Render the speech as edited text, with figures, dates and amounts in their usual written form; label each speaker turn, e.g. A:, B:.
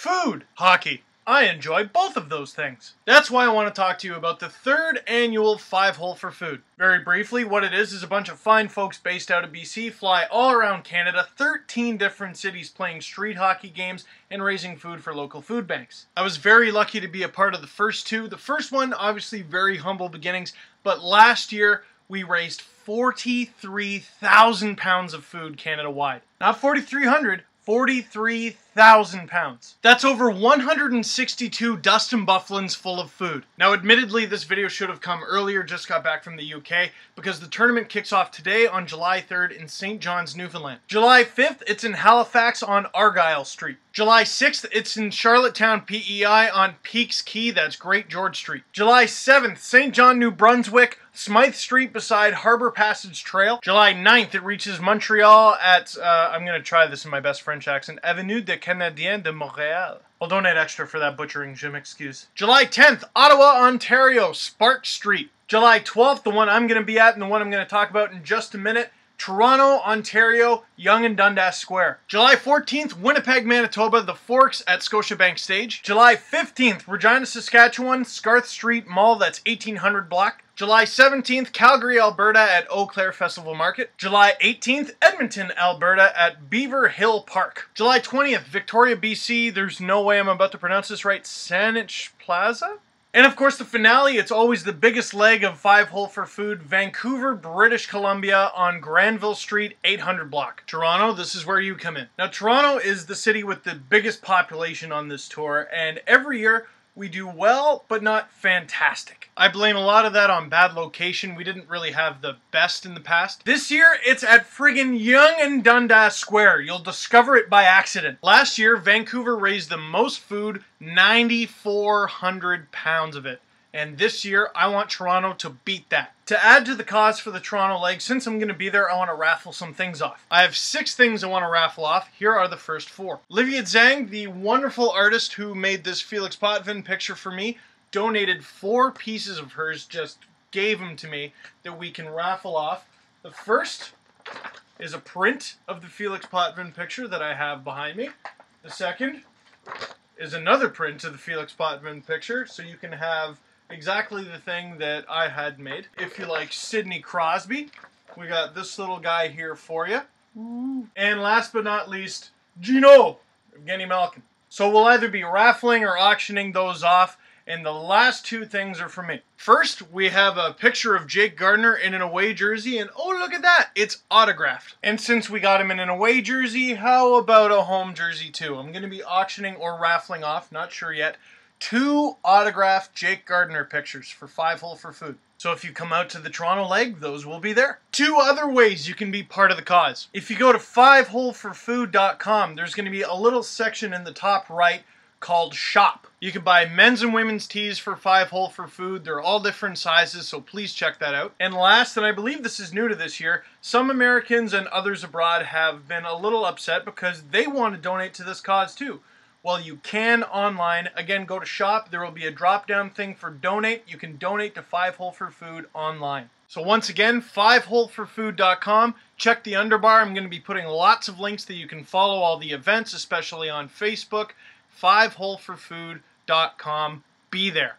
A: Food. Hockey. I enjoy both of those things. That's why I want to talk to you about the 3rd annual 5 Hole for Food. Very briefly, what it is a bunch of fine folks based out of BC fly all around Canada, 13 different cities playing street hockey games and raising food for local food banks. I was very lucky to be a part of the first two. The first one, obviously very humble beginnings, but last year we raised 43,000 pounds of food Canada-wide. Not 4,300, 43,000 pounds. That's over 162 Dustin Bufflins full of food. Now admittedly this video should have come earlier, just got back from the UK, because the tournament kicks off today on July 3rd in St. John's, Newfoundland. July 5th it's in Halifax on Argyle Street. July 6th it's in Charlottetown, PEI on Peaks Quay, that's Great George Street. July 7th, St. John, New Brunswick, Smythe Street beside Harbour Passage Trail. July 9th, it reaches Montreal at, I'm going to try this in my best French accent, Avenue des Canadiens de Montréal. I'll donate extra for that butchering, je m'excuse. July 10th, Ottawa, Ontario, Spark Street. July 12th, the one I'm going to be at and the one I'm going to talk about in just a minute, Toronto, Ontario, Yonge and Dundas Square. July 14th, Winnipeg, Manitoba, The Forks at Scotiabank Stage. July 15th, Regina, Saskatchewan, Scarth Street Mall, that's 1800 block. July 17th, Calgary, Alberta at Eau Claire Festival Market. July 18th, Edmonton, Alberta at Beaver Hill Park. July 20th, Victoria, BC, there's no way I'm about to pronounce this right, Saanich Plaza? And of course the finale, it's always the biggest leg of 5 Hole for Food, Vancouver, British Columbia on Granville Street, 800 block. Toronto, this is where you come in. Now Toronto is the city with the biggest population on this tour, and every year we do well, but not fantastic. I blame a lot of that on bad location. We didn't really have the best in the past. This year, it's at friggin' Yonge and Dundas Square. You'll discover it by accident. Last year, Vancouver raised the most food, 9,400 pounds of it. And this year, I want Toronto to beat that. To add to the cause for the Toronto leg, since I'm going to be there, I want to raffle some things off. I have 6 things I want to raffle off. Here are the first 4. Livia Zhang, the wonderful artist who made this Felix Potvin picture for me, donated 4 pieces of hers, just gave them to me, that we can raffle off. The first is a print of the Felix Potvin picture that I have behind me. The second is another print of the Felix Potvin picture, so you can have exactly the thing that I had made. If you like Sidney Crosby, we got this little guy here for you. And last but not least, Gino, Evgeny Malkin. So we'll either be raffling or auctioning those off, and the last 2 things are for me. First, we have a picture of Jake Gardiner in an away jersey, and oh, look at that, it's autographed. And since we got him in an away jersey, how about a home jersey too? I'm going to be auctioning or raffling off, not sure yet, 2 autographed Jake Gardiner pictures for 5 Hole for Food. So if you come out to the Toronto leg, those will be there. 2 other ways you can be part of the cause. If you go to 5holeforfood.com, there's going to be a little section in the top right called Shop. You can buy men's and women's tees for 5 Hole for Food. They're all different sizes, so please check that out. And last, and I believe this is new to this year, some Americans and others abroad have been a little upset because they want to donate to this cause too. Well, you can online. Again, go to Shop. There will be a drop-down thing for donate. You can donate to 5 Hole for Food online. So once again, 5holeforfood.com. Check the underbar. I'm going to be putting lots of links that you can follow all the events, especially on Facebook. 5holeforfood.com. Be there.